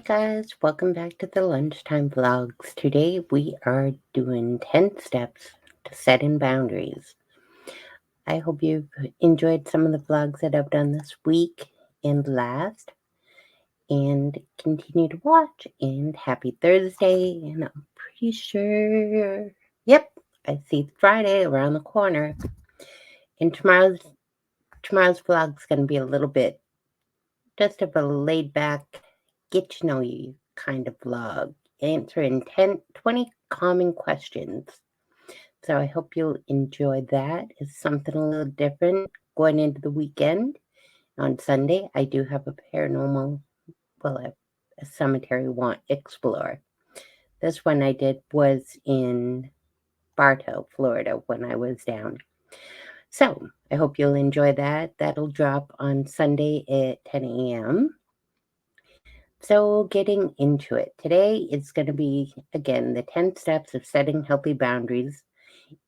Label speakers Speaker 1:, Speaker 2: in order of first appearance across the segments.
Speaker 1: guys, welcome back to the Lunchtime Vlogs. Today we are doing 10 steps to setting boundaries. I hope you've enjoyed some of the vlogs that I've done this week and last, and continue to watch. And happy Thursday, and I'm pretty sure, yep, I see Friday around the corner. And tomorrow's vlog's going to be a little bit just of a laid back, get to know you kind of vlog, answering 20 common questions. So I hope you'll enjoy that. It's something a little different going into the weekend. On Sunday, I do have a paranormal, a cemetery want explore. This one I did was in Bartow, Florida, when I was down. So I hope you'll enjoy that. That'll drop on Sunday at 10 a.m. So getting into it, today it's going to be, again, the 10 steps of setting healthy boundaries.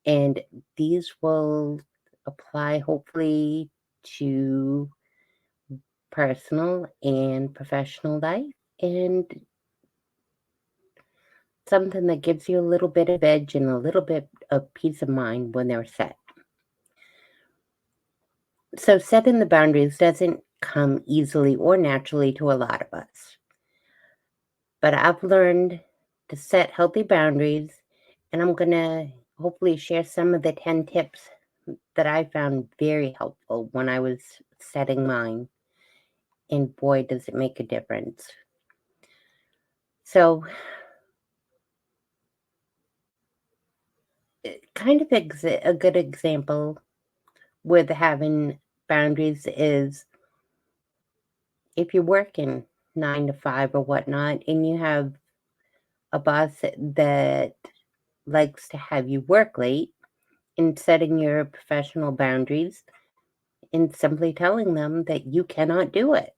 Speaker 1: And these will apply hopefully to personal and professional life, and something that gives you a little bit of edge and a little bit of peace of mind when they're set. So setting the boundaries doesn't come easily or naturally to a lot of us. But I've learned to set healthy boundaries, and I'm going to hopefully share some of the 10 tips that I found very helpful when I was setting mine. And boy, does it make a difference. So, kind of a good example with having boundaries is if you're working 9 to 5 or whatnot, and you have a boss that likes to have you work late, and setting your professional boundaries and simply telling them that you cannot do it.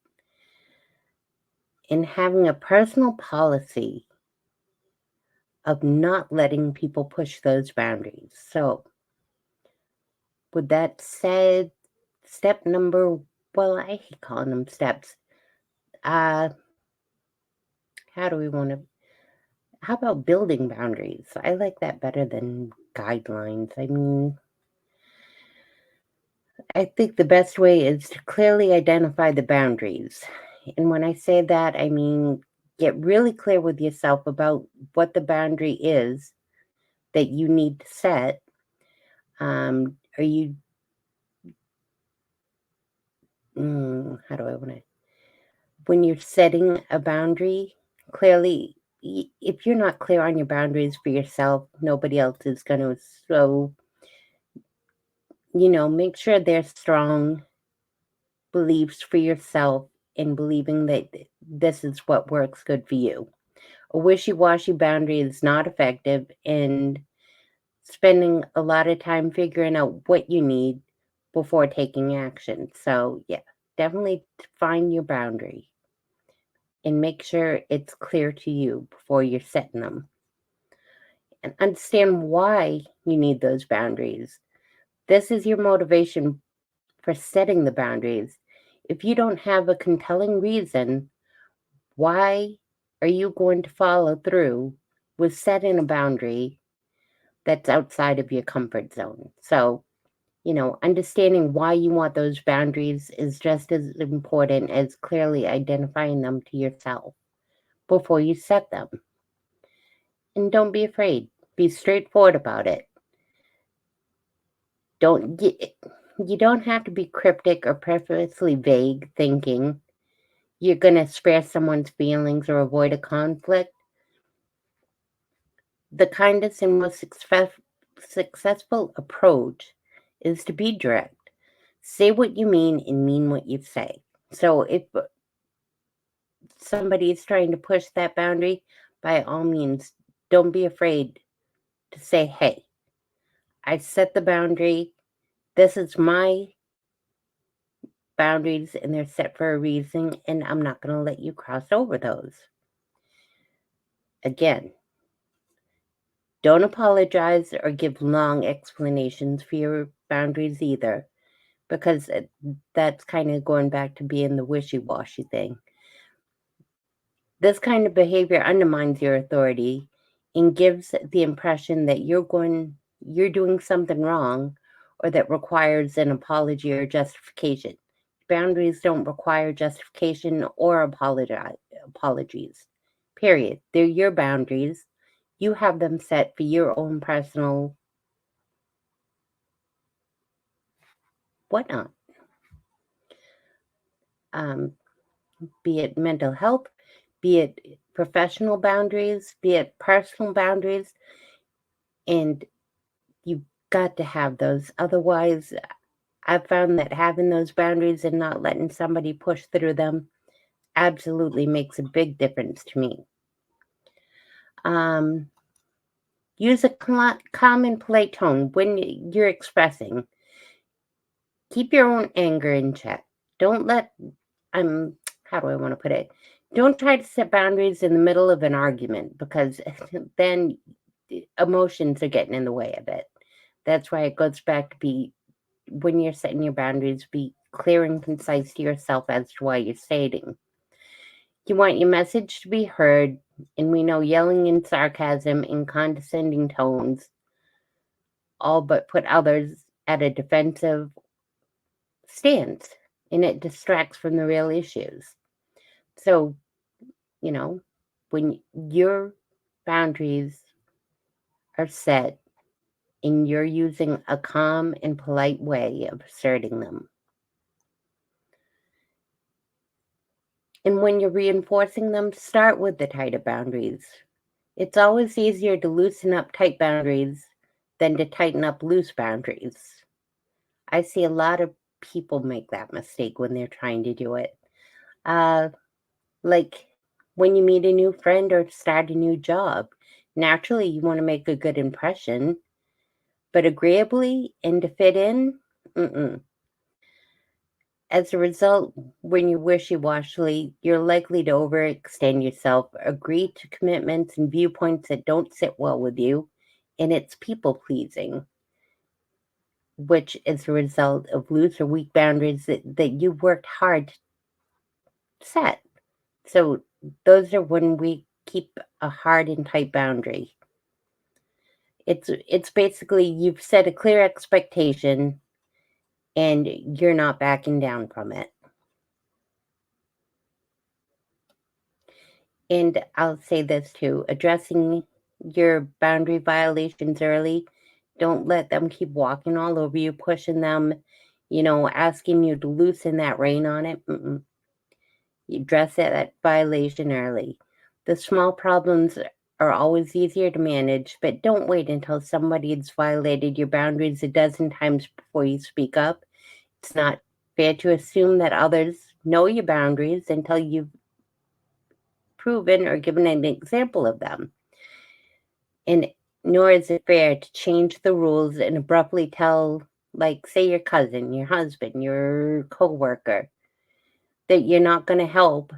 Speaker 1: And having a personal policy of not letting people push those boundaries. So, with that said, step number, I hate calling them steps. How do we want to, how about building boundaries? I like that better than guidelines. I mean, I think the best way is to clearly identify the boundaries. And when I say that, I mean get really clear with yourself about what the boundary is that you need to set. Are you, how do I want to, when you're setting a boundary, clearly, if you're not clear on your boundaries for yourself, nobody else is going to. So, make sure they're strong beliefs for yourself in believing that this is what works good for you. A wishy-washy boundary is not effective, and spending a lot of time figuring out what you need before taking action. So, yeah, definitely find your boundary and make sure it's clear to you before you're setting them. And understand why you need those boundaries. This is your motivation for setting the boundaries. If you don't have a compelling reason, why are you going to follow through with setting a boundary that's outside of your comfort zone? So, understanding why you want those boundaries is just as important as clearly identifying them to yourself before you set them. And don't be afraid. Be straightforward about it. You don't have to be cryptic or purposely vague thinking you're going to spare someone's feelings or avoid a conflict. The kindest and most successful approach is to be direct. Say what you mean and mean what you say. So if somebody is trying to push that boundary, by all means, don't be afraid to say, hey, I set the boundary. This is my boundaries, and they're set for a reason, and I'm not going to let you cross over those. Again, don't apologize or give long explanations for your boundaries either, because that's kind of going back to being the wishy-washy thing. This kind of behavior undermines your authority and gives the impression that you're doing something wrong or that requires an apology or justification. Boundaries don't require justification or apologies. Period. They're your boundaries. You have them set for your own personal whatnot. Be it mental health, be it professional boundaries, be it personal boundaries, and you've got to have those. Otherwise, I've found that having those boundaries and not letting somebody push through them absolutely makes a big difference to me. Use a calm and polite tone when you're expressing. Keep your own anger in check. Don't let, how do I want to put it? Don't try to set boundaries in the middle of an argument because then emotions are getting in the way of it. That's why it goes back to when you're setting your boundaries, be clear and concise to yourself as to why you're stating. You want your message to be heard, and we know yelling and sarcasm and condescending tones all but put others at a defensive stance, and it distracts from the real issues. So, when your boundaries are set and you're using a calm and polite way of asserting them, and when you're reinforcing them, start with the tighter boundaries. It's always easier to loosen up tight boundaries than to tighten up loose boundaries. I see a lot of people make that mistake when they're trying to do it. Like when you meet a new friend or start a new job, naturally you want to make a good impression, but agreeably and to fit in, mm-mm. As a result, when you're wishy-washy, you're likely to overextend yourself, agree to commitments and viewpoints that don't sit well with you, and it's people-pleasing, which is a result of loose or weak boundaries that you worked hard to set. So those are when we keep a hard and tight boundary. It's basically you've set a clear expectation and you're not backing down from it. And I'll say this too, addressing your boundary violations early. Don't let them keep walking all over you, pushing them, asking you to loosen that rein on it. Mm-mm. You address that violation early. The small problems are always easier to manage, but don't wait until somebody's violated your boundaries a dozen times before you speak up. It's not fair to assume that others know your boundaries until you've proven or given an example of them. And nor is it fair to change the rules and abruptly tell, like, say, your cousin, your husband, your coworker, that you're not going to help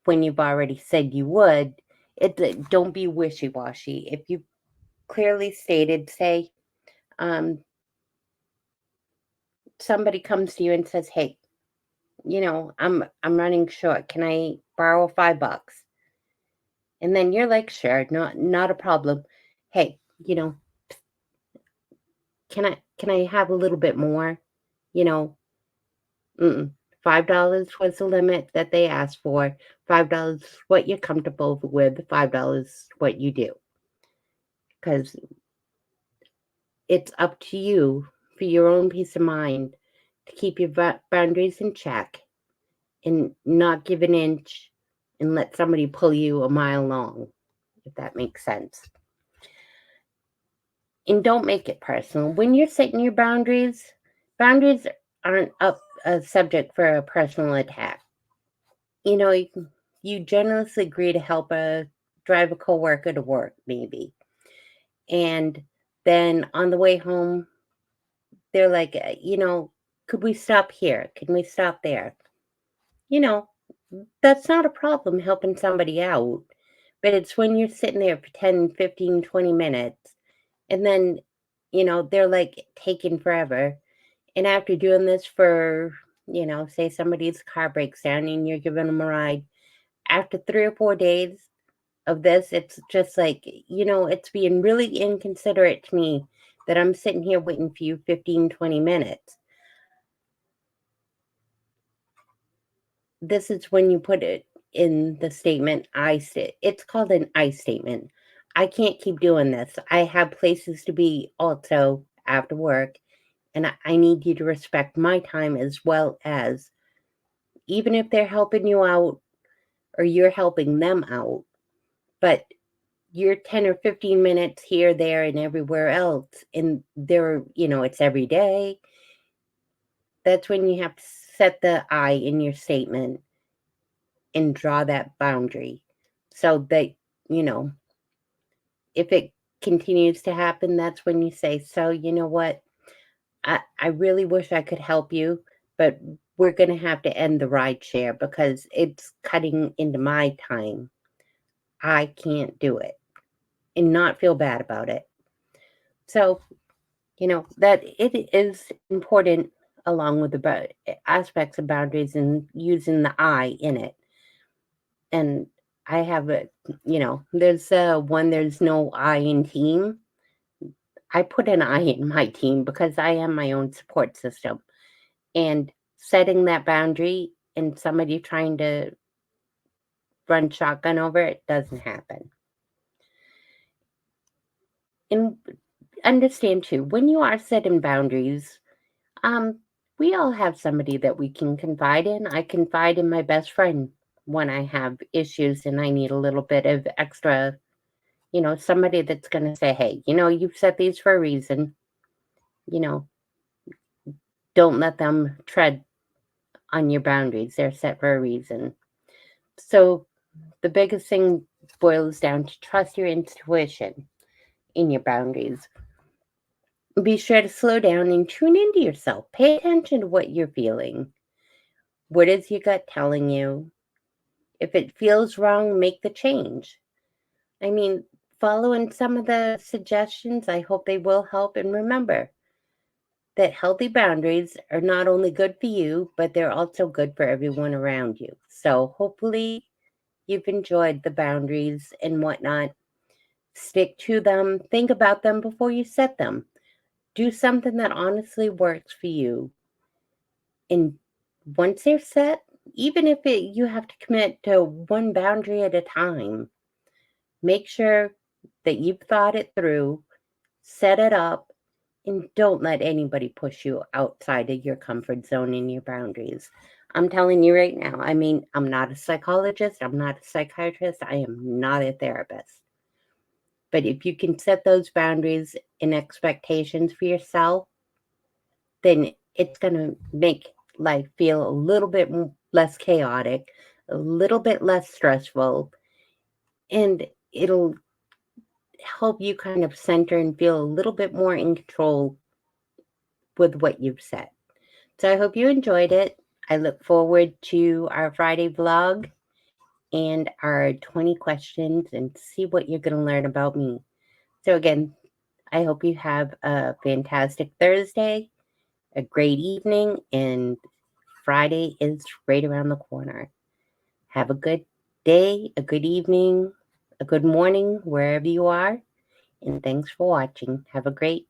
Speaker 1: when you've already said you would. Don't be wishy-washy. If you clearly stated, say, somebody comes to you and says, "Hey, I'm running short. Can I borrow $5?" And then you're like, "Sure, not a problem. Hey, can I have a little bit more? You know, mm-mm. $5 was the limit that they asked for. $5 what you're comfortable with. $5 what you do, because it's up to you for your own peace of mind to keep your boundaries in check and not give an inch and let somebody pull you a mile long, if that makes sense. And don't make it personal. When you're setting your boundaries aren't up a subject for a personal attack. You generously agree to help drive a coworker to work, maybe. And then on the way home, they're like, could we stop here? Can we stop there? You know, that's not a problem helping somebody out. But it's when you're sitting there for 10, 15, 20 minutes and then, they're like taking forever. And after doing this for, say somebody's car breaks down and you're giving them a ride, after 3 or 4 days of this, it's just like, it's being really inconsiderate to me that I'm sitting here waiting for you 15, 20 minutes. This is when you put it in the statement, it's called an I statement. I can't keep doing this. I have places to be also after work, and I need you to respect my time as well as, even if they're helping you out or you're helping them out, but you're 10 or 15 minutes here, there, and everywhere else, and it's every day. That's when you have to set the I in your statement and draw that boundary so that, you know, if it continues to happen, that's when you say, so, you know what? I really wish I could help you, but we're going to have to end the ride share because it's cutting into my time. I can't do it and not feel bad about it. So, that it is important along with the aspects of boundaries and using the I in it. And I have there's there's no I in team. I put an I in my team because I am my own support system. And setting that boundary and somebody trying to run shotgun over it doesn't happen. And understand too, when you are setting boundaries, we all have somebody that we can confide in. I confide in my best friend when I have issues and I need a little bit of extra, somebody that's going to say, hey, you've set these for a reason. You know, don't let them tread on your boundaries. They're set for a reason. So the biggest thing boils down to trust your intuition in your boundaries. Be sure to slow down and tune into yourself. Pay attention to what you're feeling. What is your gut telling you? If it feels wrong, make the change. I mean, following some of the suggestions, I hope they will help. And remember that healthy boundaries are not only good for you, but they're also good for everyone around you. So hopefully you've enjoyed the boundaries and whatnot. Stick to them. Think about them before you set them. Do something that honestly works for you. And once they're set, even if you have to commit to one boundary at a time, make sure that you've thought it through, set it up, and don't let anybody push you outside of your comfort zone and your boundaries. I'm telling you right now, I mean, I'm not a psychologist, I'm not a psychiatrist, I am not a therapist. But if you can set those boundaries and expectations for yourself, then it's going to make life feel a little bit less chaotic, a little bit less stressful, and it'll help you kind of center and feel a little bit more in control with what you've set. So I hope you enjoyed it. I look forward to our Friday vlog and our 20 questions and see what you're going to learn about me. So again, I hope you have a fantastic Thursday, a great evening, and Friday is right around the corner. Have a good day, a good evening, a good morning, wherever you are. And thanks for watching. Have a great